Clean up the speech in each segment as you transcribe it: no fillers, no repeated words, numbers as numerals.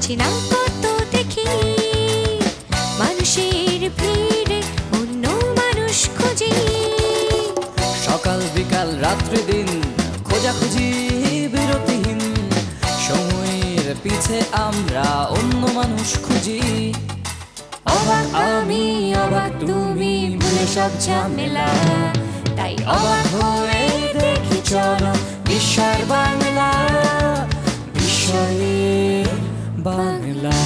অচেনা কত দেখি, মানুষের ভিড়ে অন্য মানুষ খুঁজি। সকাল বিকাল রাত্রি দিন খোঁজাখুঁজি বিরতিহীন, সময়ের পিছে আমরা অন্য মানুষ খুঁজি। অবাক আমি অবাক তুমি, ভুলে সব ঝামেলা, তাই অবাক হয়ে দেখি চলো বিস্ময়ের বাংলা, বিস্ময়ের বাংলা।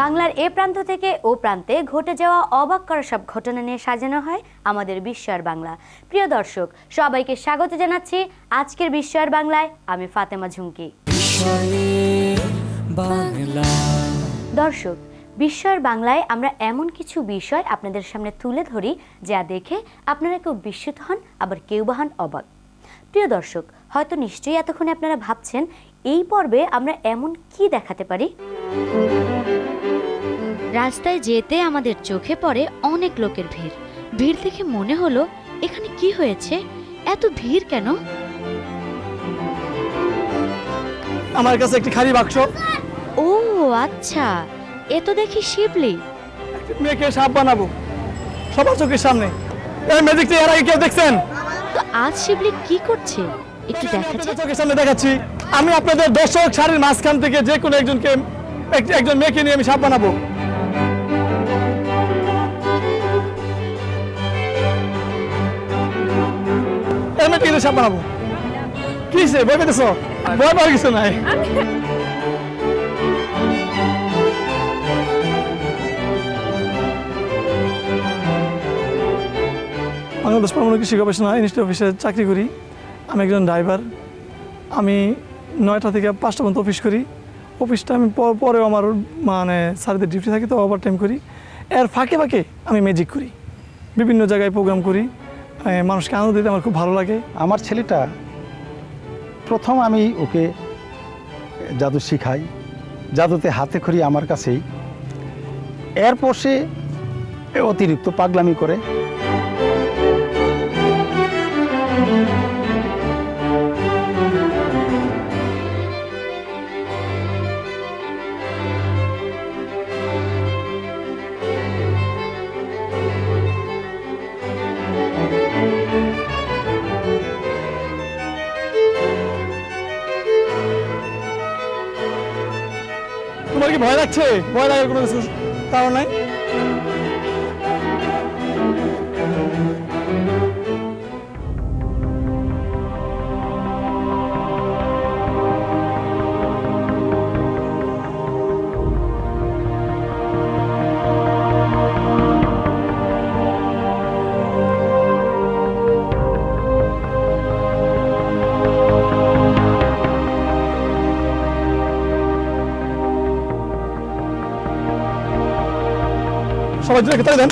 বাংলার এ প্রান্ত থেকে ও প্রান্তে ঘটে যাওয়া অবাক করা সব ঘটনা নিয়ে সাজানো হয় আমাদের বিস্ময়ের বাংলা। প্রিয় দর্শক, সবাইকে স্বাগত জানাচ্ছি আজকের বিস্ময়ের বাংলায়। আমি ফাতেমা ঝুমকি। দর্শক, বিস্ময়ের বাংলায় আমরা এমন কিছু বিষয় আপনাদের সামনে তুলে ধরি যা দেখে আপনারা কেউ বিস্মিত হন, আবার কেউ বা হন অবাক। প্রিয় দর্শক, হয়তো নিশ্চয়ই এতক্ষণে আপনারা ভাবছেন এই পর্বে আমরা এমন কি দেখাতে পারি। রাস্তায় যেতে আমাদের চোখে পড়ে অনেক লোকের ভিড়। ভিড় দেখে মনে হলো এখানে কি হয়েছে, এত ভিড় কেন? আমার কাছে একটি খালি বাক্স। ও আচ্ছা, এ তো দেখি শিবলি। মেয়েকে সাপ বানাবো সবার চোখের সামনে। এই ম্যাজিকটা এর আগে কেউ দেখছেন? তো আজ শিবলি কি করছে একটু দেখাচ্ছে। চোখের সামনে দেখাচ্ছি। আমি আপনাদের দর্শক সারির মাঝখান থেকে যে কোনো একজন মেয়েকে নিয়ে আমি সাপ বানাবো। এই মেয়েকে নিয়ে সাপ বানাবো। কি সে ভয় পেতেছ? ভয় পাওয়ার কিছু নাই। বাংলাদেশ পারমাণবিক কৃষি গবেষণা ইনস্টিটিউট অফিসে চাকরি করি। আমি একজন ড্রাইভার। আমি 9টা থেকে 5টা পর্যন্ত অফিস করি। অফিসটা আমি পরেও আমার স্যারদের ডিউটি থাকে, তো ওভার টাইম করি। এর ফাঁকে ফাঁকে আমি ম্যাজিক করি, বিভিন্ন জায়গায় প্রোগ্রাম করি। মানুষকে আনন্দ দিতে আমার খুব ভালো লাগে। আমার ছেলেটা প্রথম আমি ওকে জাদু শিখাই, জাদুতে হাতে খড়ি আমার কাছেই। এরপর সে অতিরিক্ত পাগলামি করে। তোমার কি ভয় লাগছে? ভয় লাগার কোনো কিছু কারণ নাই। সবাই জোরে তালি দেন।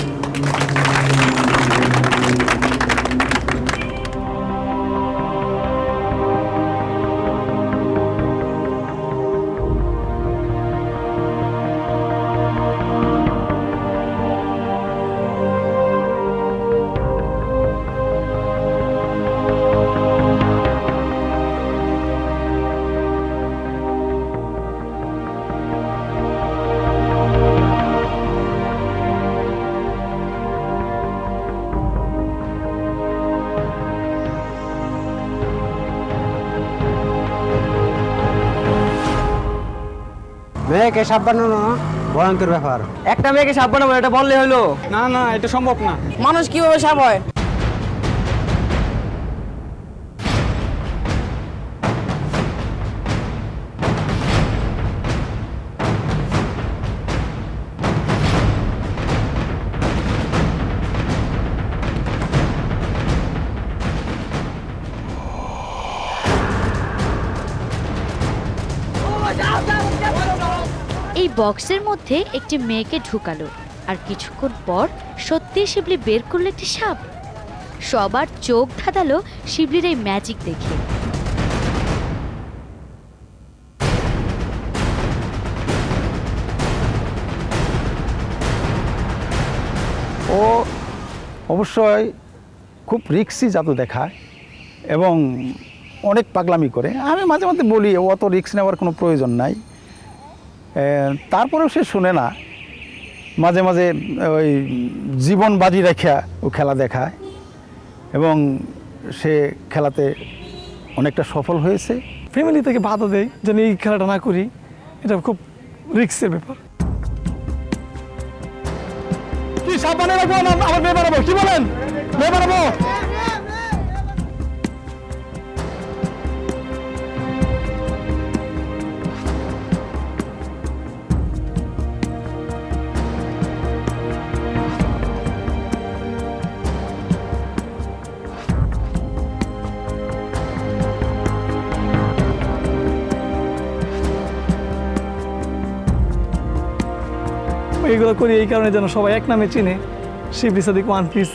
মেয়েকে সাপ বানানো ভয়ঙ্কর ব্যাপার। একটা মেয়েকে সাপ বানাবো এটা বললে হলো? না না, এটা সম্ভব না। মানুষ কিভাবে সাপ হয়? এই বক্সের মধ্যে একটি মেয়েকে ঢুকালো, আর কিছুক্ষণ পর সত্যি শিবলি বের করলো একটি সাপ। সবার চোখ ধাঁধালো শিবলির এই ম্যাজিক দেখে। ও অবশ্যই খুব রিস্কি জাদু দেখায় এবং অনেক পাগলামি করে। আমি মাঝে মাঝে বলি অত রিস্ক নেওয়ার কোনো প্রয়োজন নাই, তারপরেও সে শুনে না, মাঝে মাঝে ওই জীবন বাজি রেখা ও খেলা দেখায় এবং সে খেলাতে অনেকটা সফল হয়েছে। ফ্যামিলি থেকে বাধা দেয় যেন এই খেলাটা না করি, এটা খুব রিস্কের ব্যাপার। কি সাবধানে রাখবো, আমার মেয়ে বানাবো, কি বলেন? মেয়ে বানাবো। এইগুলো করি এই কারণে যেন সবাই এক নামে চিনে, শিবলি সাদিক ওয়ান পিস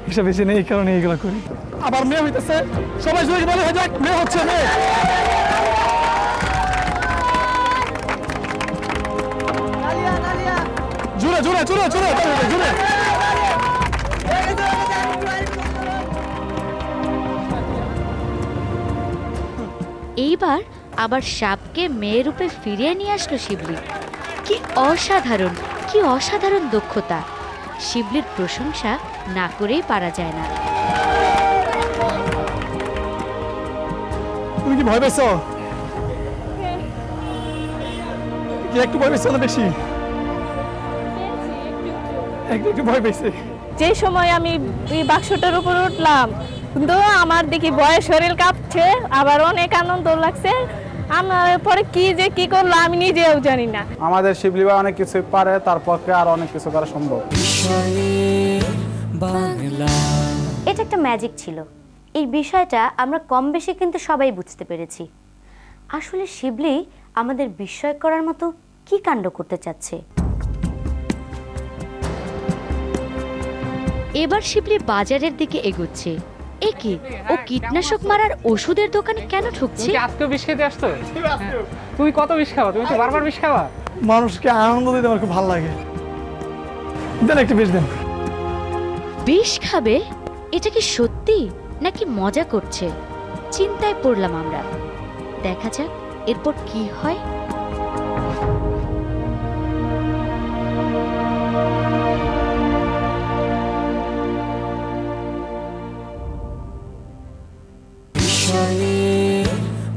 হিসাবে চিনে, এই কারণে এইগুলো করি। আবার মেয়ে হইতেছে, সবাই জোরে বলে হয়ে যাক, মেয়ে হচ্ছে, মেয়ে। জোরে জোরে জোরে জোরে জোরে। এইবার আবার সাপকে মেয়ে রূপে ফিরিয়ে নিয়ে আসলো শিবলি। কি অসাধারণ, কি অসাধারণ দক্ষতা! শিবলির প্রশংসা না করেই পারা যায় না। তুমি কি ভয় পেয়েছ? কি একটু ভয় পেয়েছ না বেশি? একটু ভয় পেয়েছে। যে সময় আমি এই বাক্সটার উপর উঠলাম, কিন্তু আমার দেখি ভয়ে শরীর কাঁপছে, আবার অনেক আনন্দ লাগছে। আমার পরে কি করলো আমি নিজেও জানি না। আমাদের শিবলি ভাই অনেক কিছু পারে, তার পক্ষে আর অনেক কিছু করা সম্ভব। এটা একটা ম্যাজিক ছিল। এই বিষয়টা আমরা কম বেশি কিন্তু সবাই বুঝতে পেরেছি। আসলে শিবলি আমাদের বিস্ময় করার মতো কি কাণ্ড করতে চাচ্ছে। এবার শিবলি বাজারের দিকে এগোচ্ছে। এ কি, ও কীটনাশক মারার ওষুধের দোকানে কেন ঢুকছে? আজকে বিষ খেতে আসতো? তুমি কত বিষ খাওয়া? তুমি তো বারবার বিষ খাওয়া। মানুষকে আনন্দ দিতে আমার খুব ভালো লাগে। দেন একটু বিষ দেন। বিষ খাবে? এটা কি সত্যি নাকি মজা করছে? চিন্তায় পড়লাম আমরা। দেখা যাক এরপর কি হয়।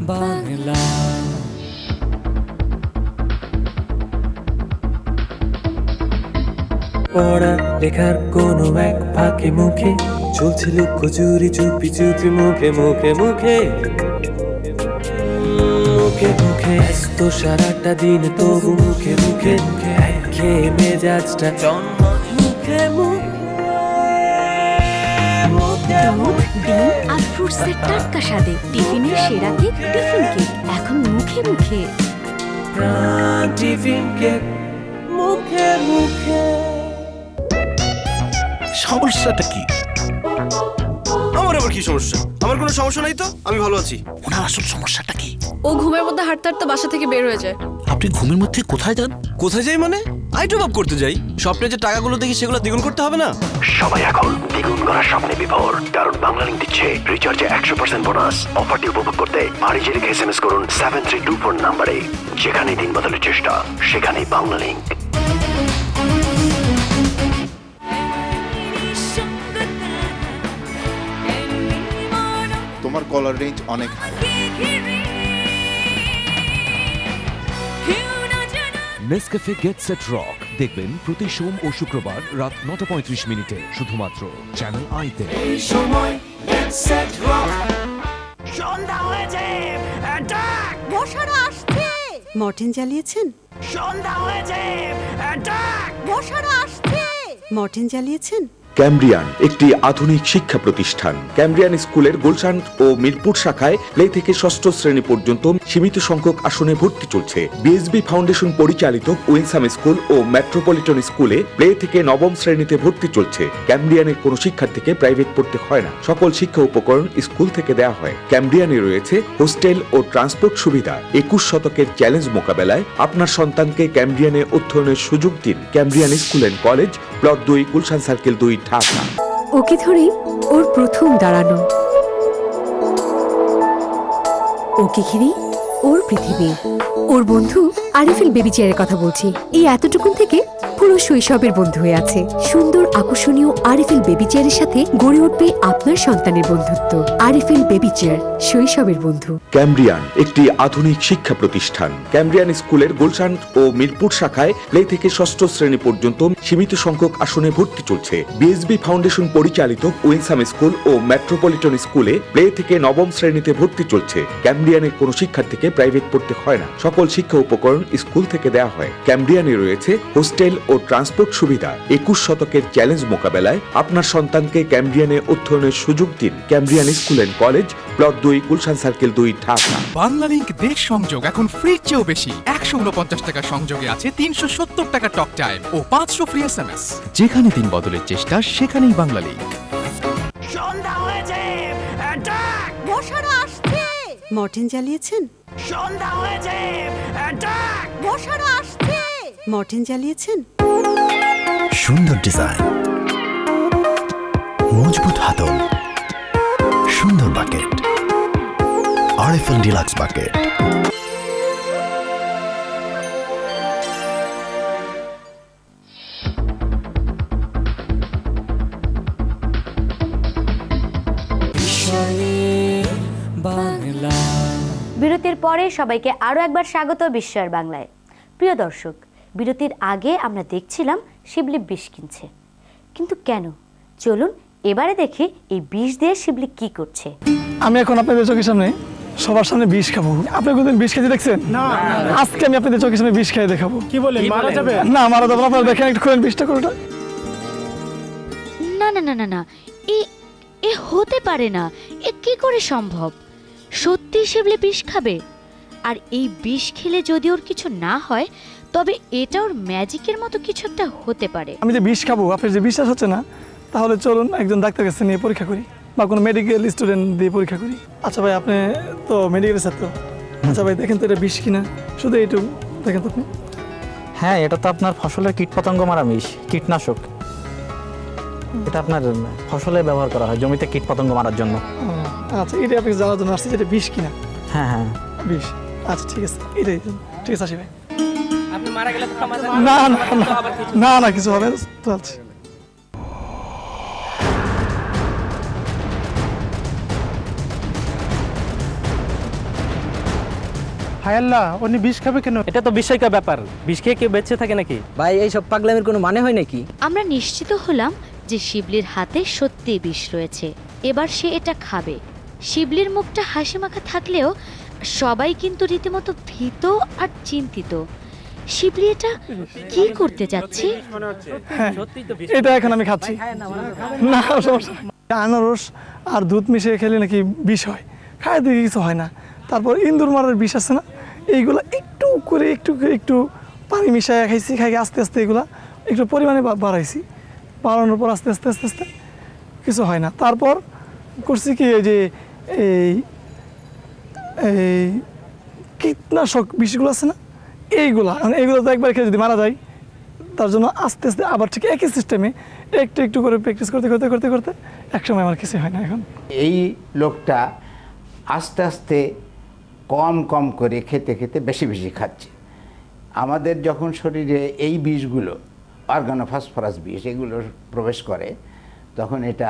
বাংলা পড়া লেখার কোনো এক ফাঁকে মুখে চলছে লুকোচুরি চুপি চুপি মুখে মুখে মুখে মুখে মুখে ব্যস্ত সারাটা দিন, তবু মুখে মুখে খেয়ে মেজাজটা জন্ম মুখে ডিম আর ফ্রুটসের টাটকা স্বাদে টিফিনের সেরা কেক, টিফিন কেক এখন মুখে মুখে। প্রাণ টিফিন কেক মুখে মুখে। সমস্যাটা কি? আমার আবার কি সমস্যা? আমার কোনো সমস্যা নাই তো, আমি ভালো আছি। ওনার আসল সমস্যাটা কি? ও ঘুমের মধ্যে হাঁটতে হাঁটতে বাসা থেকে বের হয়ে যায়। আপনি ঘুমের মধ্যে কোথায় যান? কোথায় যাই মানে? আইটম আপ করতে যাই। স্বপ্নে যে টাকাগুলো দেখি সেগুলো দ্বিগুণ করতে হবে না? সবাই এখন দ্বিগুণ করার স্বপ্নে বিভোর, কারণ বাংলালিংক দিচ্ছে রিচার্জে 100% বোনাস। অফারটি উপভোগ করতে বাড়িতে লিখে SMS করুন 7324 নম্বরে। যেখানে দিন বদলের চেষ্টা, সেখানেই বাংলালিংক। তোমার কলার রেঞ্জ অনেক high. Nescafe get set rock দেখবেন প্রতি সোম ও শুক্রবার রাত 9:35 মিনিটে শুধুমাত্র চ্যানেল আইতে। এই সময় গেট সেট রক। সন্ধ্যা হয়েছে, অ্যাটাক! মশারা আসছে। মর্টিন জ্বালিয়েছেন? সন্ধ্যা হয়েছে, অ্যাটাক! মশারা আসছে। মর্টিন জ্বালিয়েছেন? ক্যামব্রিয়ান একটি আধুনিক শিক্ষা প্রতিষ্ঠান। ক্যামব্রিয়ান স্কুলের গুলশান ও মিরপুর শাখায় প্লে থেকে ষষ্ঠ শ্রেণী পর্যন্ত সীমিত সংখ্যক আসনে ভর্তি চলছে। বিএসবি ফাউন্ডেশন পরিচালিত উইনসাম স্কুল ও মেট্রোপলিটন স্কুলে প্লে থেকে নবম শ্রেণীতে ভর্তি চলছে। ক্যামব্রিয়ানের কোনো শিক্ষার্থীকে প্রাইভেট পড়তে হয় না। সকল শিক্ষা উপকরণ স্কুল থেকে দেওয়া হয়। ক্যামব্রিয়ানে রয়েছে হোস্টেল ও ট্রান্সপোর্ট সুবিধা। 21 শতকের চ্যালেঞ্জ মোকাবেলায় আপনার সন্তানকে ক্যামব্রিয়ানে অধ্যয়নের সুযোগ দিন। Cambrian school and college, plot 2, Gulshan circle 2, Dhaka. Okay ধরে ওর প্রথম দাঁড়ানো, ওকে ঘিরে ওর পৃথিবী, ওর বন্ধু আরএফএল বেবি চেয়ারের কথা বলছি। এই এতটুকুন থেকে পুরো শৈশবের বন্ধু হয়ে আছে। সুন্দর আকর্ষণীয় আরএফএল বেবি চেয়ারের সাথে গড়ে উঠবে আপনার সন্তানের বন্ধুত্ব। আরএফএল বেবি চেয়ার, শৈশবের বন্ধু। ক্যামব্রিয়ান একটি আধুনিক শিক্ষা প্রতিষ্ঠান। ক্যামব্রিয়ান স্কুলের গুলশান ও মিরপুর শাখায় প্লে থেকে ষষ্ঠ শ্রেণী পর্যন্ত সীমিত সংখ্যক আসনে ভর্তি চলছে। বিএসবি ফাউন্ডেশন পরিচালিত উইনসাম স্কুল ও মেট্রোপলিটন স্কুলে প্লে থেকে নবম শ্রেণীতে ভর্তি চলছে। ক্যামব্রিয়ানের কোনো শিক্ষার্থীকে প্রাইভেট পড়তে হয় না। সকল শিক্ষা উপকরণ স্কুল থেকে দেওয়া হয়। ক্যামব্রিয়ানে রয়েছে হোস্টেল ও ট্রান্সপোর্ট সুবিধা। 21 শতকের চ্যালেঞ্জ মোকাবেলায় আপনার সন্তানকে ক্যামব্রিয়ানে অধ্যয়নের সুযোগ দিন। Cambrian school and college, plot 2, Gulshan circle 2, Dhaka. Banglalink দেশ সংযোগ এখন ফ্রির চেয়েও বেশি। 149 টাকা সংযোগে আছে 370 টাকা টক টাইম ও 500 ফ্রি এসএমএস। যেখানে দিন বদলের চেষ্টা, সেখানেই বাংলালিংক। সন্ধ্যা হয়েছে, অ্যাটাক! মশারা আসছে। মর্টিন জ্বালিয়েছেন? সন্ধ্যা হয়েছে, অ্যাটাক! মশারা আসছে। মর্টিন জ্বালিয়েছেন? সুন্দর ডিজাইন, মজবুত হাতল, সুন্দর বাকেট, আরএফএল ডিলাক্স বাকেট। বিরতির পরে সবাইকে আরও একবার স্বাগত বিস্ময়ের বাংলায়। প্রিয় দর্শক, বিরতির আগে আমরা দেখছিলাম শিবলি বিষ কিনছে, কিন্তু কেন? চলুন এবারে দেখি এই বিষ দিয়ে শিবলি কি করছে। আমি এখন আপনাদের চোখের সামনে সবার সামনে বিষ খাবো। আপনি কোনদিন বিষ খেতে দেখছেন? না। আজকে আমি আপনাদের চোখের সামনে বিষ খেয়ে দেখাবো। কি বলেন, মারা যাবে? না, মারা যাবে না। আপনারা দেখেন, একটু করেন বিষটা করে। না না না না না, এ হতে পারে না। এ কি করে সম্ভব? সত্যি শিবলি বিষ খাবে? আর এই বিষ খেলে যদি ওর কিছু না হয়, তবে এটা ওর ম্যাজিকের মতো কিছু একটা হতে পারে। আমি যে বিষ খাবো, আপনার যে বিশ্বাস হচ্ছে না, তাহলে চলুন একজন ডাক্তার কাছে নিয়ে পরীক্ষা করি, বা কোনো মেডিকেল স্টুডেন্ট দিয়ে পরীক্ষা করি। আচ্ছা ভাই, আপনি তো মেডিকেলের ছাত্র। আচ্ছা ভাই, দেখেন তো এটা বিষ কিনা, শুধু একটু দেখেন তো আপনি। হ্যাঁ, এটা তো আপনার ফসলের কীটপতঙ্গ মারা বিষ, কীটনাশক। এটা আপনার ফসলে ব্যবহার করা হয়, জমিতে কীটপতঙ্গ মারার জন্য। আচ্ছা, এটা আপনি জানার জন্য আসছে, যেটা বিষ কিনা। হ্যাঁ হ্যাঁ, বিষ। আচ্ছা ঠিক আছে, এটাই ঠিক আছে। আসি ভাই। আপনি মারা গেলে না না না না, কিছু হবে তো। আচ্ছা, হায় আল্লাহ, উনি বিষ খাবে কেন? এটা তো বিষয়কা ব্যাপার। বিষ খেয়ে কেউ বেঁচে থাকে নাকি? ভাই, এই সব পাগলামির কোনো মানে হয় নাকি? আমরা নিশ্চিত হলাম যে শিবলির হাতে সত্যি বিষ রয়েছে। এবার সে এটা খাবে। শিবলির মুখটা হাসি মাখা থাকলেও সবাই কিন্তু রীতিমতো ভীত আর চিন্তিত। শিবলি এটা কি করতে যাচ্ছে? এটা এখন আমি খাচ্ছি। না, সমস্যা। আনারস আর দুধ মিশিয়ে খেলে নাকি বিষ হয়, খায় দেখে কিছু হয় না। তারপর ইন্দুর মারার বিষ আছে না, এইগুলা একটু করে একটু পানি মিশায় খাইছি। খাই আস্তে আস্তে এগুলা একটু পরিমাণে বাড়াইছি। বাড়ানোর পর আস্তে আস্তে আস্তে আস্তে কিছু হয় না। তারপর করছি কি, এই যে এই কীটনাশক বিষগুলো আছে না, এইগুলো তো একবার খেয়ে যদি মারা যায়, তার জন্য আস্তে আস্তে আবার ঠিক একই সিস্টেমে একটু করে প্র্যাকটিস করতে করতে করতে করতে একসময় আমার কিছু হয় না। এখন এই লোকটা আস্তে আস্তে কম কম করে খেতে খেতে বেশি বেশি খাচ্ছে। আমাদের যখন শরীরে এই বিষগুলো, অর্গানোফসফরাস বিষ, এগুলো প্রবেশ করে, তখন এটা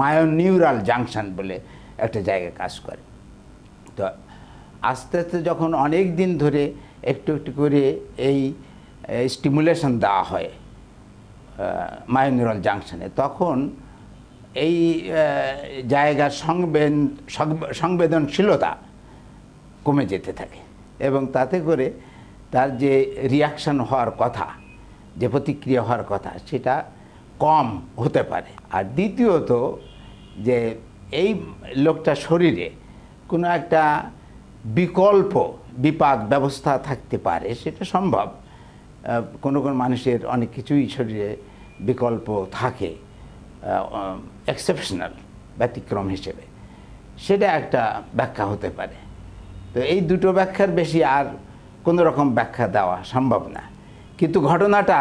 মায়োনিউরাল জাংশন বলে একটা জায়গায় কাজ করে। তো আস্তে আস্তে যখন অনেক দিন ধরে একটু একটু করে এই স্টিমুলেশন দেওয়া হয় মায়োনিউরাল জাংশনে, তখন এই জায়গার সংবেদনশীলতা কমে যেতে থাকে, এবং তাতে করে তার যে রিয়াকশান হওয়ার কথা, যে প্রতিক্রিয়া হওয়ার কথা, সেটা কম হতে পারে। আর দ্বিতীয়ত, যে এই লোকটার শরীরে কোনো একটা বিকল্প বিপাক ব্যবস্থা থাকতে পারে, সেটা সম্ভব। কোনো মানুষের অনেক কিছুই শরীরে বিকল্প থাকে, এক্সেপশনাল, ব্যতিক্রম হিসেবে, সেটা একটা ব্যাখ্যা হতে পারে। তো এই দুটো ব্যাখ্যার বেশি আর কোনো রকম ব্যাখ্যা দেওয়া সম্ভব না। কিন্তু ঘটনাটা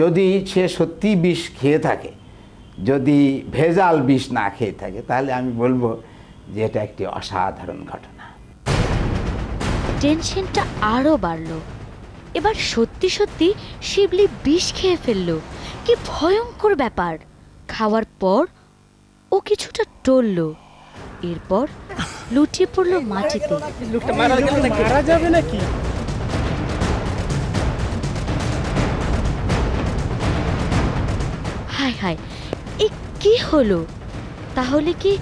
যদি সে সত্যি বিষ খেয়ে থাকে, যদি ভেজাল বিষ না খেয়ে থাকে, তাহলে আমি বলবো যে এটা একটি অসাধারণ ঘটনা। টেনশনটা আরো বাড়লো। এবার সত্যি সত্যি শিবলি বিষ খেয়ে ফেললো। কি ভয়ঙ্কর ব্যাপার! খাওয়ার পর ও কিছুটা টলল, এরপর লুটিয়ে পড়লো মাটিতে। মারা যাবে নাকি? হায় হায়, এ কি হলো? তাহলে কি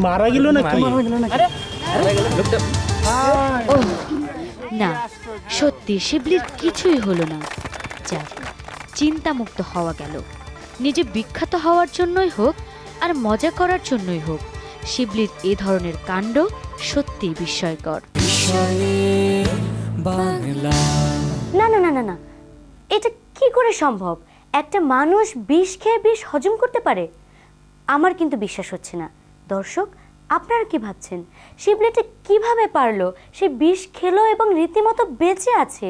মারা গেল নাকি? ও না, সত্যি শিবলির কিছুই হলো না। যাক, চিন্তামুক্ত হওয়া গেল। নিজে বিখ্যাত হওয়ার জন্যই হোক আর মজা করার জন্যই হোক, শিবলির এ ধরনের কাণ্ড সত্যি বিস্ময়কর। না না না না না, এটা কি করে সম্ভব? একটা মানুষ বিষ খেয়ে বিষ হজম করতে পারে? আমার কিন্তু বিশ্বাস হচ্ছে না। দর্শক, আপনারা কি ভাবছেন? শিবলিটা কিভাবে পারলো? সে বিষ খেলো এবং রীতিমতো বেঁচে আছে।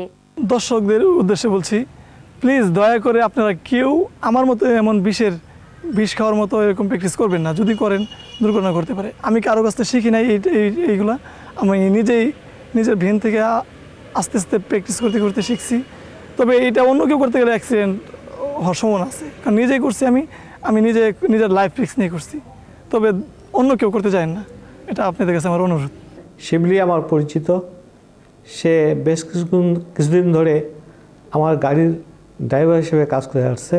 দর্শকদের উদ্দেশ্যে বলছি, প্লিজ দয়া করে আপনারা কেউ আমার মতো এমন বিষ খাওয়ার মতো এরকম প্র্যাকটিস করবেন না। যদি করেন দুর্ঘটনা ঘটতে পারে। আমি কারো কাছ থেকে শিখি নাই এইগুলা, আমি নিজের ভেন থেকে আস্তে আস্তে প্র্যাকটিস করতে করতে শিখছি। তবে এটা অন্য কেউ করতে গেলে অ্যাক্সিডেন্ট হওয়ার সম্ভাবনা আছে, কারণ নিজেই করছি। আমি নিজের লাইফ রিস্ক নিয়ে করছি। তবে অন্য কেউ করতে চায় না, এটা আপনাদের কাছে আমার অনুরোধ। শিবলি আমার পরিচিত। সে বেশ কিছুদিন ধরে আমার গাড়ির ড্রাইভার হিসেবে কাজ করে আসছে।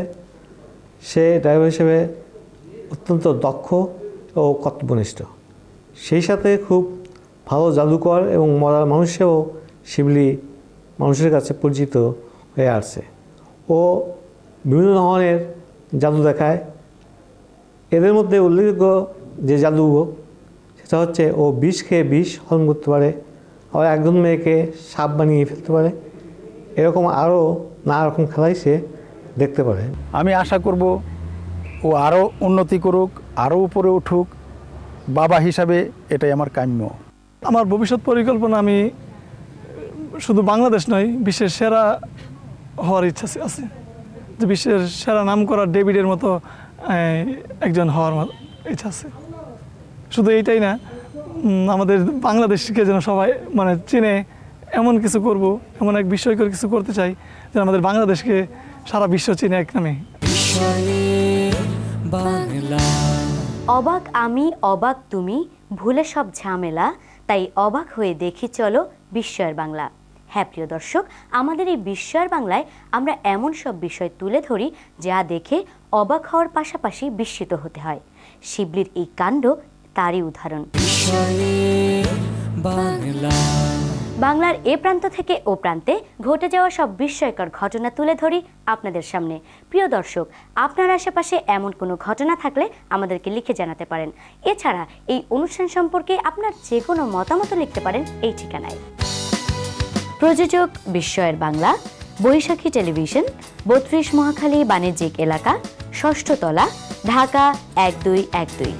সে ড্রাইভার হিসেবে অত্যন্ত দক্ষ ও কর্তব্যনিষ্ঠ, সেই সাথে খুব ভালো জাদুকর এবং মজার মানুষ হিসেবেও শিবলি মানুষের কাছে পরিচিত হয়ে আসছে। ও বিভিন্ন ধরনের জাদু দেখায়। এদের মধ্যে উল্লেখযোগ্য যে জাদু, সেটা হচ্ছে ও বিষ খেয়ে বিষ হজম করতে পারে, আবার একজন মেয়েকে সাপ বানিয়ে ফেলতে পারে। এরকম আরও নানা রকম খেলাই সে দেখতে পারে। আমি আশা করব ও আরও উন্নতি করুক, আরও উপরে উঠুক। বাবা হিসাবে এটাই আমার কাম্য। আমার ভবিষ্যৎ পরিকল্পনা, আমি শুধু বাংলাদেশ নয়, বিশ্বের সেরা হওয়ার ইচ্ছা আছে। যে বিশ্বের সেরা নাম করা ডেভিডের মতো একজন হওয়ার ইচ্ছা আছে। শুধু এইটাই না, আমাদের বাংলাদেশকে যেন সবাই চিনে, এমন কিছু করব, এমন এক বিস্ময়কর কিছু করতে চাই যেন আমাদের বাংলাদেশকে সারা বিশ্ব চিনে এক নামে। অবাক আমি, অবাক তুমি, ভুলে সব ঝামেলা, তাই অবাক হয়ে দেখি চলো বিস্ময়ের বাংলা। হ্যাঁ প্রিয় দর্শক, আমাদের এই বিস্ময়ের বাংলায় আমরা এমন সব বিষয় তুলে ধরি যা দেখে অবাক হওয়ার পাশাপাশি বিস্মিত হতে হয়। শিবলির এই কাণ্ড তারই উদাহরণ। বাংলার এ প্রান্ত থেকে ও প্রান্তে ঘটে যাওয়া সব বিস্ময়কর ঘটনা তুলে ধরি আপনাদের সামনে। প্রিয় দর্শক, আপনার আশেপাশে এমন কোনো ঘটনা থাকলে আমাদেরকে লিখে জানাতে পারেন। এছাড়া এই অনুষ্ঠান সম্পর্কে আপনার যে কোনো মতামত লিখতে পারেন এই ঠিকানায়। প্রযোজক বিস্ময়ের বাংলা, বৈশাখী টেলিভিশন, 32 মহাখালী বাণিজ্যিক এলাকা, 6ষ্ঠ তলা, ঢাকা 1212।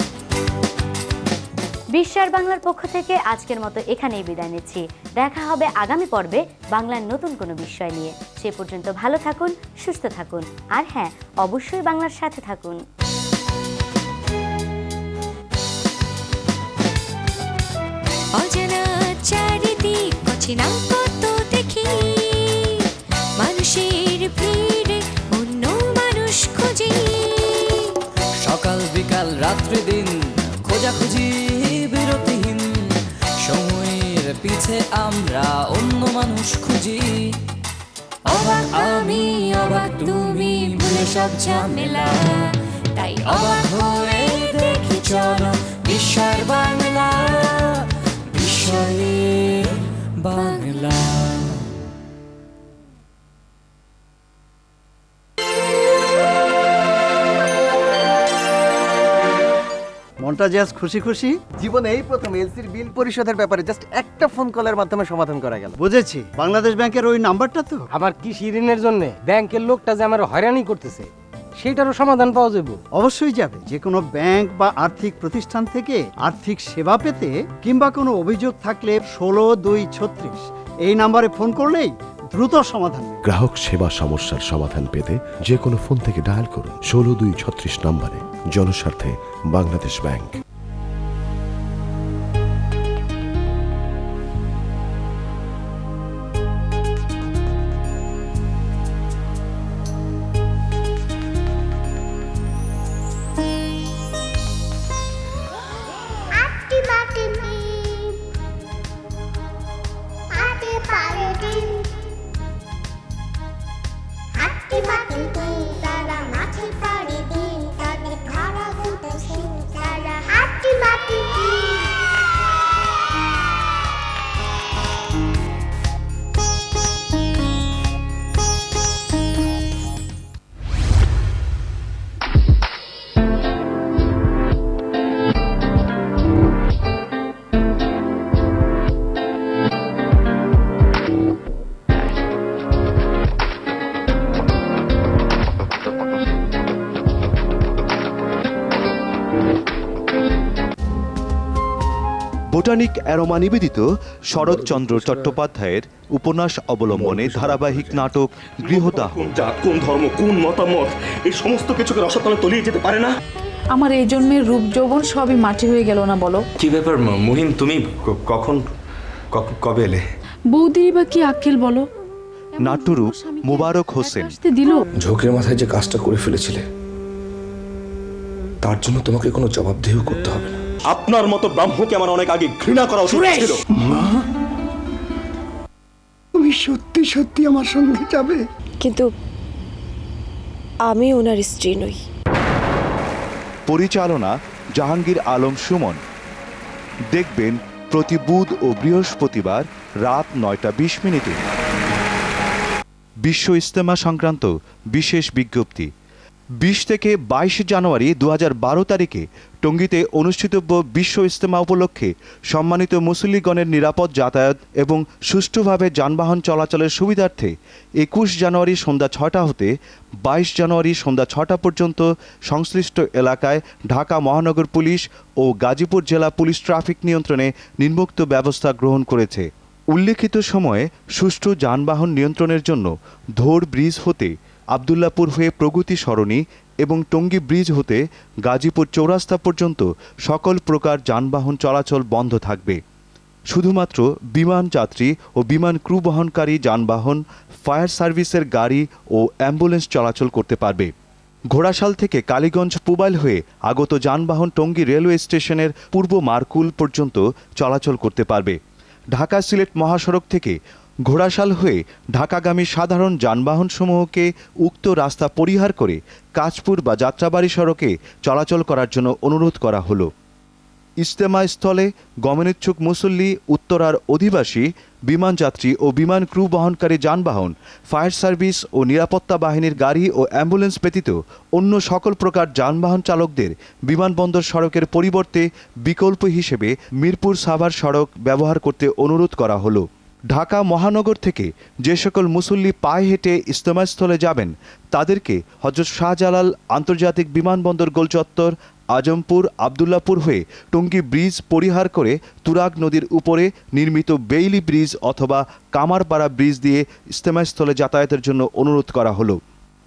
বিস্ময়ের বাংলার পক্ষ থেকে আজকের মতো এখানেই বিদায় নিচ্ছি। দেখা হবে আগামী পর্বে বাংলার নতুন কোনো বিষয় নিয়ে। সে পর্যন্ত ভালো থাকুন, সুস্থ থাকুন, আর হ্যাঁ, অবশ্যই বাংলার সাথে থাকুন। অজানা চারিদিক অচেনা কত দেখি, মানুষের ভিড়ে অন্য মানুষ খুঁজি। সকাল বিকাল রাত্রি দিন খোঁজাখুঁজি বিরতিহীন, সময়ের পিছে আমরা অন্য মানুষ খুঁজি। অবাক আমি, অবাক তুমি, ভুলে সব ঝামেলা, তাই অবাক হয়ে দেখি চলো বিস্ময়ের বাংলা। বিস্ময়ের বাংলা। মনটা জাস্ট খুশি খুশি। জীবনে এই প্রথম এলসির বিল পরিশোধের ব্যাপারে জাস্ট একটা ফোন কলের মাধ্যমে সমাধান করা গেল। বুঝেছি, বাংলাদেশ ব্যাংকের ওই নাম্বারটা তো। আবার কৃষি ঋণের জন্য ব্যাংকের লোকটা যে আমার হয়রানি করতেছে, সেটারও সমাধান পাওয়া যাবে। অবশ্যই যাবে। যে কোনো ব্যাংক বা আর্থিক প্রতিষ্ঠান থেকে আর্থিক সেবা পেতে কিংবা কোনো অভিযোগ থাকলে 16-2-36 এই নাম্বারে ফোন করলেই দ্রুত সমাধান নিন। গ্রাহক সেবা সমস্যার সমাধান পেতে যে কোনো ফোন থেকে ডায়াল করুন 16236 নম্বরে। জনস্বার্থে বাংলাদেশ ব্যাংক। বোটানিক অ্যারোমা নিবেদিত শরৎচন্দ্র চট্টোপাধ্যায়ের উপন্যাস অবলম্বনে ধারাবাহিক নাটক গৃহদাহ। জাত, কোন ধর্ম, কোন মতামত, এই সমস্ত কিছুকে রসাতলে তলিয়ে যেতে পারে না। আমার এই জন্মের রূপ যৌবন সবই মাটি হয়ে গেল না বলো? কি ব্যাপার মুহিন, তুমি কবে এলে? বৌদির বা কি আক্কেল বলো? নাট্যরূপ মোবারক হোসেন। দিল ঝোঁকের মাথায় যে কাজটা করে ফেলেছিলে তার জন্য তোমাকে কোনো জবাবদিহিও করতে হবে না। আপনার মতো ব্রাহ্মকে আমার অনেক আগে ঘৃণা করা উচিত ছিল। তুমি সত্যি সত্যি আমার সঙ্গে যাবে? কিন্তু আমি ওনার স্ত্রী নই। পরিচালনা জাহাঙ্গীর আলম সুমন। দেখবেন প্রতি বুধ ও বৃহস্পতিবার রাত 9:20 বিশ্ব ইজতেমা সংক্রান্ত বিশেষ বিজ্ঞপ্তি। 20 থেকে 22 জানুয়ারি 2012 তারিখে টঙ্গীতে অনুষ্ঠিতব্য বিশ্ব ইজতেমা উপলক্ষে সম্মানিত মুসল্লিগণের নিরাপদ যাতায়াত এবং সুষ্ঠুভাবে যানবাহন চলাচলের সুবিধার্থে 21 জানুয়ারি সন্ধ্যা 6টা হতে 22 জানুয়ারি সন্ধ্যা 6টা পর্যন্ত সংশ্লিষ্ট এলাকায় ঢাকা মহানগর পুলিশ ও গাজীপুর জেলা পুলিশ ট্রাফিক নিয়ন্ত্রণে নিম্নোক্ত ব্যবস্থা গ্রহণ করেছে। উল্লেখিত সময়ে সুষ্ঠু যানবাহন নিয়ন্ত্রণের জন্য ধোর ব্রিজ হতে আবদুল্লাপুর হয়ে প্রগতি সরণি এবং টঙ্গী ব্রিজ হতে গাজীপুর চৌরাস্তা পর্যন্ত সকল প্রকার যানবাহন চলাচল বন্ধ থাকবে। শুধুমাত্র বিমান যাত্রী ও বিমান ক্রু বহনকারী যানবাহন, ফায়ার সার্ভিসের গাড়ি ও অ্যাম্বুলেন্স চলাচল করতে পারবে। ঘোড়াশাল থেকে কালীগঞ্জ পুবাইল হয়ে আগত যানবাহন টঙ্গী রেলওয়ে স্টেশনের পূর্ব মারকুল পর্যন্ত চলাচল করতে পারবে। ঢাকা সিলেট মহাসড়ক থেকে ঘোড়াশাল হয়ে ঢাকাগামী সাধারণ যানবাহনসমূহকে উক্ত রাস্তা পরিহার করে কাঁচপুর বা যাত্রাবাড়ি সড়কে চলাচল করার জন্য অনুরোধ করা হলো। ইজতেমা স্থলে গমনেচ্ছুক মুসল্লি, উত্তরার অধিবাসী, বিমান যাত্রী ও বিমান ক্রু বহনকারী যানবাহন, ফায়ার সার্ভিস ও নিরাপত্তা বাহিনীর গাড়ি ও অ্যাম্বুলেন্স ব্যতীত অন্য সকল প্রকার যানবাহন চালকদের বিমানবন্দর সড়কের পরিবর্তে বিকল্প হিসেবে মিরপুর সাভার সড়ক ব্যবহার করতে অনুরোধ করা হলো। ঢাকা মহানগর থেকে যে সকল মুসল্লি পায়ে হেঁটে ইজতেমাস্থলে যাবেন তাদেরকে হযরত শাহজালাল আন্তর্জাতিক বিমানবন্দর গোলচত্বর, আজমপুর, আবদুল্লাপুর হয়ে টঙ্গী ব্রিজ পরিহার করে তুরাগ নদীর উপরে নির্মিত বেইলি ব্রিজ অথবা কামারপাড়া ব্রিজ দিয়ে ইজতেমাস্থলে যাতায়াতের জন্য অনুরোধ করা হলো।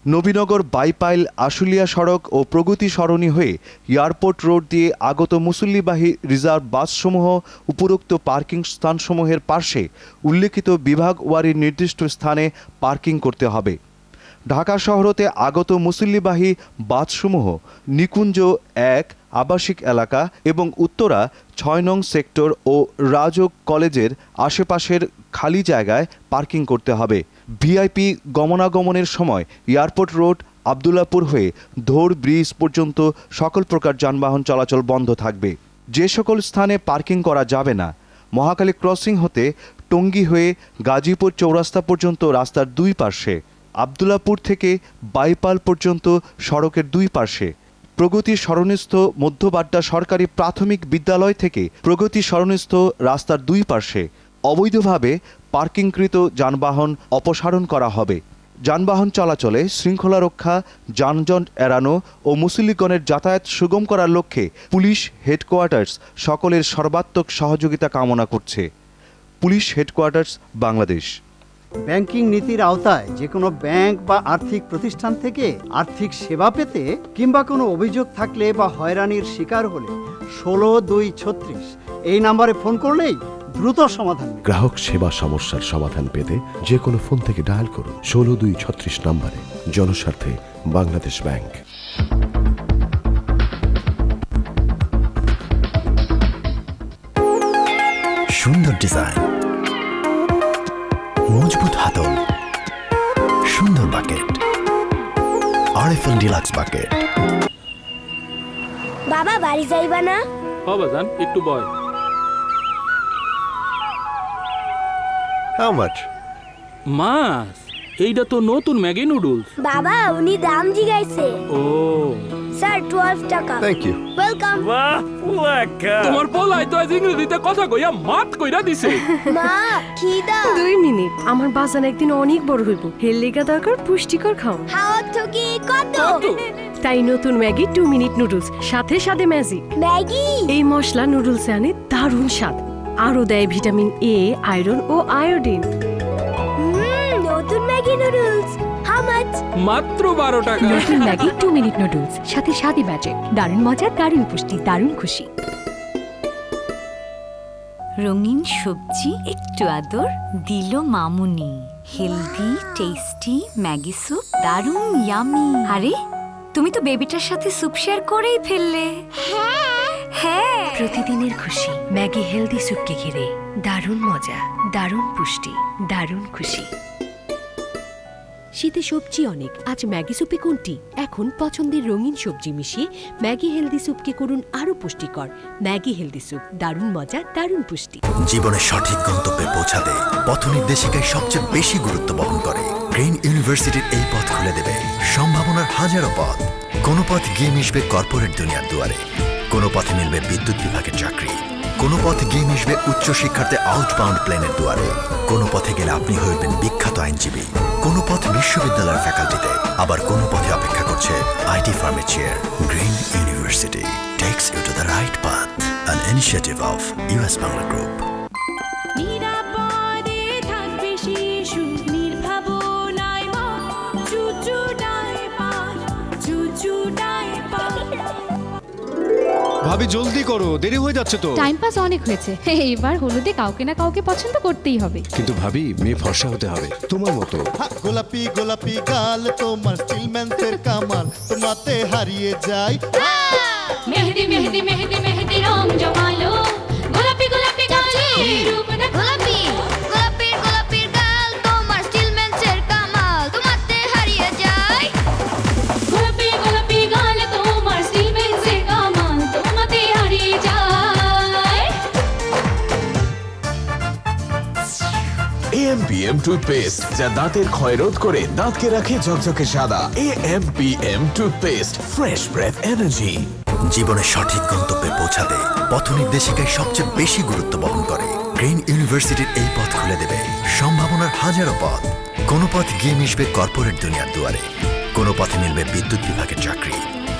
নবীনগর বাইপাইল আশুলিয়া সড়ক ও প্রগতি সরণি হয়ে এয়ারপোর্ট রোড দিয়ে আগত মুসল্লিবাহী রিজার্ভ বাসসমূহ উপরোক্ত পার্কিং স্থানসমূহের পাশে উল্লেখিত বিভাগ ওয়ারির নির্দিষ্ট স্থানে পার্কিং করতে হবে। ঢাকা শহরতে আগত মুসল্লিবাহী বাসসমূহ নিকুঞ্জ 1 আবাসিক এলাকা এবং উত্তরা 6 নং সেক্টর ও রাজক কলেজের আশেপাশের খালি জায়গায় পার্কিং করতে হবে। ভিআইপি গমনাগমনের সময় এয়ারপোর্ট রোড, আবদুল্লাপুর হয়ে ধোর ব্রিজ পর্যন্ত সকল প্রকার যানবাহন চলাচল বন্ধ থাকবে। যে সকল স্থানে পার্কিং করা যাবে না, মহাখালী ক্রসিং হতে টঙ্গী হয়ে গাজীপুর চৌরাস্তা পর্যন্ত রাস্তার দুই পার্শ্বে, আবদুল্লাপুর থেকে বাইপাল পর্যন্ত সড়কের দুই পার্শ্বে, প্রগতি সরণিস্থ মধ্যবাড্ডা সরকারি প্রাথমিক বিদ্যালয় থেকে প্রগতি সরণিস্থ রাস্তার দুই পার্শ্বে অবৈধভাবে পার্কিংকৃত যানবাহন অপসারণ করা হবে। যানবাহন চলাচলে শৃঙ্খলা রক্ষা, যানজট এড়ানো ও মুসল্লিগণের যাতায়াত সুগম করার লক্ষ্যে পুলিশ হেডকোয়ার্টার্স সকলের সর্বাত্মক সহযোগিতা কামনা করছে। Police headquarters, Bangladesh. ব্যাংকিং নীতির আওতায় যে কোনো ব্যাংক বা আর্থিক প্রতিষ্ঠান থেকে আর্থিক সেবা পেতে কিংবা কোনো অভিযোগ থাকলে বা হয়রানির শিকার হলে ১৬-২-৩৬ এই নম্বরে ফোন করলেই দ্রুত সমাধান। গ্রাহক সেবা সমস্যার সমাধান পেতে যে কোনো ফোন থেকে ডায়াল করুন ১৬-২-৩৬ নম্বরে। জনস্বার্থে বাংলাদেশ ব্যাংক। সুন্দর ডিজাইন, মজবুত হাতল, সুন্দর বাকেট, আরএফএল ডিলাক্স বাকেট। বাবা বাড়ি যাইবা না? বাবা যান একটু বয়। How much? মাছ, এইটা তো নতুন ম্যাগি নুডলস। বাবা উনি দাম জিগাইছে। ও স্যার 12 টাকা। Thank you. ওয়েলকাম। বাহ লেকা। তোমার পোলাই তো আজ ইংরেজিতে কথা কইয়া মাত কইরা দিছে। মা খিদা। 2 মিনিট, আমার বাজান একদিন অনেক বড় হইব। হেললিগা দরকার পুষ্টিকর খাও। হাওয়া থেকে কত? তাই নতুন ম্যাগি 2 মিনিট নুডলস, সাথে সাথে ম্যাজিক। ম্যাগি এই মশলা নুডলসে আনে দারুণ স্বাদ, আরো দেয় ভিটামিন এ, আয়রন ও আয়োডিন। নতুন ম্যাগি নুডলস হাউ মাচ? মাত্র 12 টাকা। নতুন ম্যাগি 2 মিনিট নুডলস, সাথে স্বাদে ম্যাজিক। দারুণ মজা, দারুণ পুষ্টি, দারুণ খুশি। রঙিন সবজি, একটু আদর দিল মামুনি। হেলদি টেস্টি ম্যাগি স্যুপ, দারুণ ইয়ামি। আরে তুমি তো বেবিটার সাথে স্যুপ শেয়ার করেই ফেললে। হ্যাঁ, প্রতিদিনের খুশি ম্যাগি হেলদি স্যুপকে ঘিরে। দারুণ মজা, দারুণ পুষ্টি, দারুণ খুশি। শীতে সবজি অনেক, আজ ম্যাগি স্যুপে কোনটি? এখন পছন্দের রঙিন সবজি মিশিয়ে ম্যাগি হেলদি স্যুপকে করুন আরো পুষ্টিকর। ম্যাগি হেলদি স্যুপ, দারুণ মজা, দারুণ পুষ্টি। জীবনের সঠিক গন্তব্যে পৌঁছাতে পথ নির্দেশিকায় সবচেয়ে বেশি গুরুত্ব বহন করে। গ্রিন ইউনিভার্সিটির এই পথ খুলে দেবে সম্ভাবনার হাজারো পথ। কোনো পথ গিয়ে মিশবে কর্পোরেট দুনিয়ার দুয়ারে, কোনো পথে মিলবে বিদ্যুৎ বিভাগের চাকরি, কোনো পথে গিয়ে মিশবে উচ্চশিক্ষার্থে আউটবাউন্ড প্লেনের দুয়ারে, কোনো পথে গেলে আপনি হইবেন বিখ্যাত আইনজীবী, কোনো পথ বিশ্ববিদ্যালয়ের ফ্যাকাল্টিতে, আবার কোনো পথে অপেক্ষা করছে আইটি ফার্মের চেয়ার। Green university takes you to the right path, an initiative of US Bangla group. ভাবি জলদি করো, দেরি হয়ে যাচ্ছে তো। টাইম পাস অনেক হয়েছে, এবার হলুদে কাউকে না কাউকে পছন্দ করতেই হবে। কিন্তু ভাবি মেয়ে ফর্সা হতে হবে তোমার মতো। গোলাপি গোলাপি গাল তোমার স্টিলম্যানের কামাল তোমাতে হারিয়ে যায়। মেহেদি মেহেদি মেহেদি মেহেদি রং জমালো, গোলাপি গোলাপি গালে রূপ দেখো। গোলাপি গোলাপি গোলাপি গাল তোমার স্টিলম্যানের কামাল তোমাতে হারিয়ে যায়। গোলাপি গোলাপি গাল তোমার স্টিলম্যানের কামাল তোমাতে হারিয়ে যায়। AMPM টুথপেস্ট, যা দাঁতের ক্ষয় রোধ করে দাঁতকে রাখে ঝকঝকে সাদা। AMPM toothpaste, fresh breath energy. জীবনের সঠিক গন্তব্যে পৌঁছাতে পথ নির্দেশিকায় সবচেয়ে বেশি গুরুত্ব বহন করে। গ্রিন ইউনিভার্সিটির এই পথ খুলে দেবে সম্ভাবনার হাজারো পথ। কোনো পথ গিয়ে মিশবে কর্পোরেট দুনিয়ার দুয়ারে, কোনো পথে মিলবে বিদ্যুৎ বিভাগের চাকরি,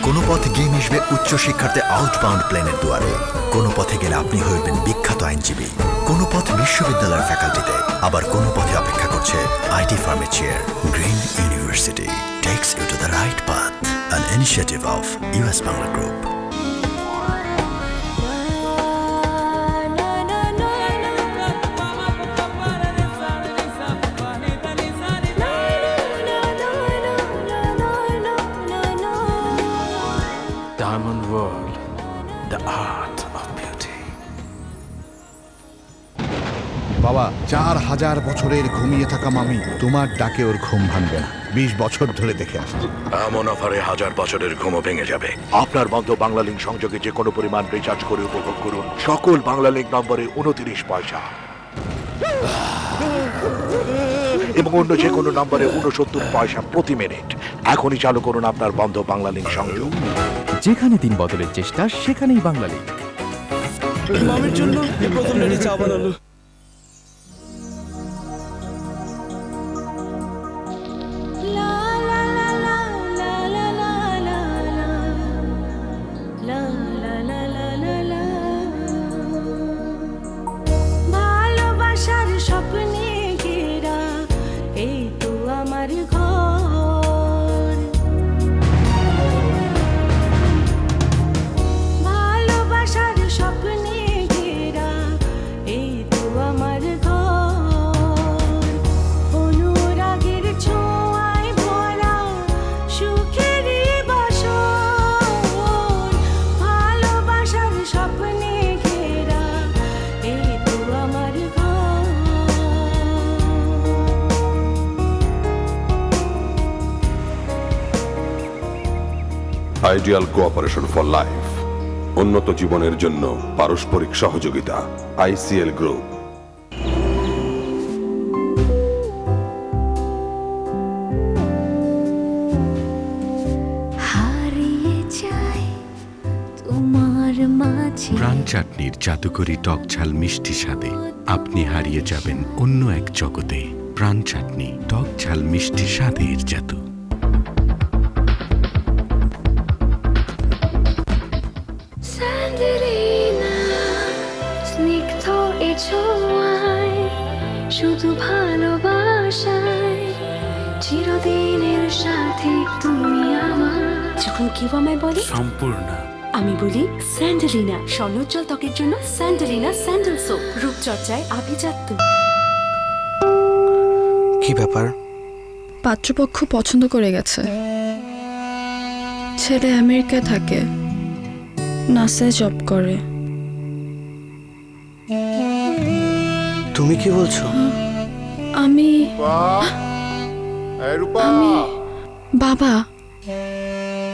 কোনো পথ গিয়ে মিশবে উচ্চশিক্ষার্থে আউটবাউন্ড প্লেনের দুয়ারে, কোনো পথে গেলে আপনি হইবেন বিখ্যাত আইনজীবী, কোনো পথ বিশ্ববিদ্যালয়ের ফ্যাকাল্টিতে, আবার কোনো পথে অপেক্ষা করছে আইটি ফার্মের চেয়ার। Green university takes you to the right path, an initiative of US Bangla group. Diamond World, the art of beauty. বাবা, 4000 বছরের ঘুমিয়ে থাকা মামি তোমার ডাকে ওর ঘুম ভাঙবে না। 20 বছর ধরে দেখে আসছে। এমন অফারে 1000 বছরের ঘুমও ভেঙে যাবে। আপনার বন্ধ বাংলা লিংক সংযোগে যে কোনো পরিমাণ রিচার্জ করে উপভোগ করুন সকল বাংলা লিংক নম্বরে 29 পয়সা এবং অন্য যে কোনো নম্বরে 69 পয়সা প্রতি মিনিট। এখনই চালু করুন আপনার বন্ধ বাংলা লিংক সংযোগ। যেখানে দিন বদলের চেষ্টা, সেখানেই বাংলা লিংক। মামির জন্য প্রথম রেডি চা বানালো। ভালোবাসার স্বপ্নে ঘেরা আইডিয়াল কোঅপারেশন ফর লাইফ, উন্নত জীবনের জন্য পারস্পরিক সহযোগিতা। ICL group. প্রাণ চাটনির জাদুকরি টক ঝাল মিষ্টি স্বাদে আপনি হারিয়ে যাবেন অন্য এক জগতে। প্রাণ চাটনি, টক ঝাল মিষ্টি স্বাদের জাদু। স্নিগ্ধ এ ছোঁয়ায় শুধু ভালোবাসায় চিরদিনের সাথে তুমি আমার। যখন কেউ আমায় বলে সম্পূর্ণ, আমি বলি স্যান্ডেলিনা। সর্বোজ্জ্বল ত্বকের জন্য স্যান্ডেলিনা স্যান্ডেল সোপ। রূপচর্চায় আভিজাত্য। কি ব্যাপার? পাত্রপক্ষ পছন্দ করে গেছে। ছেলে আমেরিকায় থাকে, নাসায় জব করে। তুমি কি বলছো? আমি বাবা,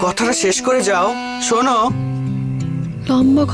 কথাটা শেষ করে যাও। শোনো, লম্বা